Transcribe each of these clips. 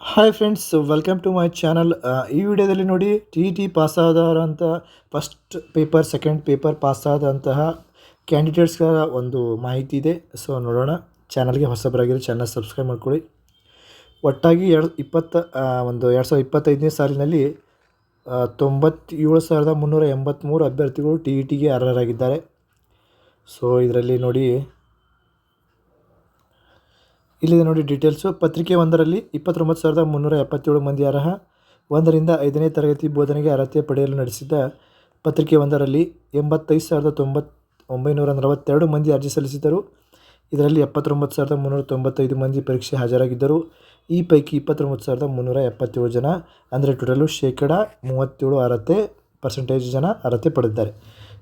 Hi friends, welcome to my channel. ಈ ವಿಡಿಯೋದಲ್ಲಿ ನೋಡಿ ಟಿ ಇ ಟಿ ಪಾಸಾದವರಂಥ ಫಸ್ಟ್ ಪೇಪರ್ ಸೆಕೆಂಡ್ ಪೇಪರ್ ಪಾಸಾದಂತಹ ಕ್ಯಾಂಡಿಡೇಟ್ಸ್ಗಳ ಒಂದು ಮಾಹಿತಿ ಇದೆ. ಸೊ ನೋಡೋಣ. ಚಾನಲ್ಗೆ ಹೊಸಬರಾಗಿರೋ ಚಾನಲ್ ಸಬ್ಸ್ಕ್ರೈಬ್ ಮಾಡ್ಕೊಳ್ಳಿ. ಒಟ್ಟಾಗಿ 2025ನೇ ಸಾಲಿನಲ್ಲಿ 97,383 ಅಭ್ಯರ್ಥಿಗಳು ಟಿ ಇ ಟಿಗೆ ಅರ್ಹರಾಗಿದ್ದಾರೆ. ಸೊ ಇದರಲ್ಲಿ ನೋಡಿ, ಇಲ್ಲಿದೆ ನೋಡಿ ಡೀಟೇಲ್ಸು. ಪತ್ರಿಕೆ 1ರಲ್ಲಿ 29,377 ಮಂದಿ ಅರ್ಹ. 1ರಿಂದ 5ನೇ ತರಗತಿ ಬೋಧನೆಗೆ ಅರ್ಹತೆ ಪಡೆಯಲು ನಡೆಸಿದ ಪತ್ರಿಕೆ 1ರಲ್ಲಿ 85,942 ಮಂದಿ ಅರ್ಜಿ ಸಲ್ಲಿಸಿದ್ದರು. ಇದರಲ್ಲಿ 79,395 ಮಂದಿ ಪರೀಕ್ಷೆ ಹಾಜರಾಗಿದ್ದರು. ಈ ಪೈಕಿ 29,377 ಜನ ಅಂದರೆ ಟೋಟಲು 37% ಅರ್ಹತೆ ಪರ್ಸೆಂಟೇಜ್ ಜನ ಅರ್ಹತೆ ಪಡೆದಿದ್ದಾರೆ.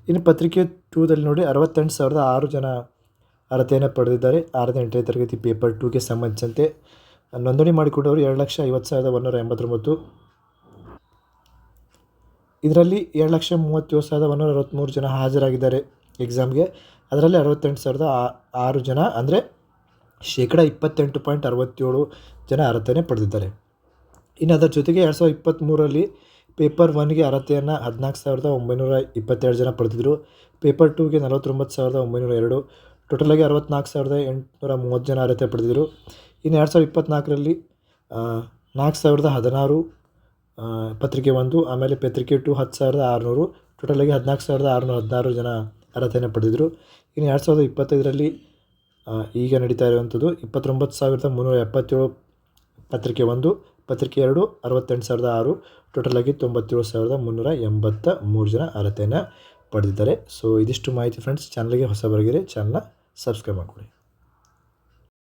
ಇನ್ನು ಪತ್ರಿಕೆ 2ದಲ್ಲಿ ನೋಡಿ 68,006 ಜನ ಅರ್ಹತೆಯನ್ನು ಪಡೆದಿದ್ದಾರೆ. 6ನೇ 8ನೇ ತರಗತಿ ಪೇಪರ್ 2ಗೆ ಸಂಬಂಧಿಸಿದಂತೆ ನೋಂದಣಿ ಮಾಡಿಕೊಂಡವರು 2,50,189. ಇದರಲ್ಲಿ 2,37,163 ಜನ ಹಾಜರಾಗಿದ್ದಾರೆ ಎಕ್ಸಾಮ್ಗೆ. ಅದರಲ್ಲಿ 68,006 ಜನ ಅಂದರೆ 28.67% ಜನ ಅರ್ಹತೆಯನ್ನು ಪಡೆದಿದ್ದಾರೆ. ಇನ್ನು ಅದರ ಜೊತೆಗೆ 2023ರಲ್ಲಿ ಪೇಪರ್ 1ಗೆ ಅರ್ಹತೆಯನ್ನು 14,922 ಜನ ಪಡೆದಿದ್ದರು. ಪೇಪರ್ 2ಗೆ 49,902. ಟೋಟಲಾಗಿ 64,830 ಜನ ಅರ್ಹತೆ ಪಡೆದಿದ್ದರು. ಇನ್ನು 2024ರಲ್ಲಿ 4,016 ಪತ್ರಿಕೆ 1, ಆಮೇಲೆ ಪತ್ರಿಕೆ 2 10,600, ಟೋಟಲಾಗಿ 14,616 ಜನ ಅರ್ಹತೆಯನ್ನು ಪಡೆದಿದ್ದರು. ಇನ್ನು 2025ರಲ್ಲಿ ಈಗ ನಡೀತಾ ಇರುವಂಥದ್ದು 29,377 ಪತ್ರಿಕೆ 1, ಪತ್ರಿಕೆ 2 68,006, ಟೋಟಲಾಗಿ 97,383 ಜನ ಅರ್ಹತೆಯನ್ನು ಪಡೆದಿದ್ದಾರೆ. ಸೊ ಇದಿಷ್ಟು ಮಾಹಿತಿ ಫ್ರೆಂಡ್ಸ್. ಚಾನಲ್ಗೆ ಹೊಸಬರಾಗಿದ್ದರೆ ಚಾನಲ್ನ ಸಬ್ಸ್ಕ್ರೈಬ್ ಮಾಡಿಕೊಳ್ಳಿ.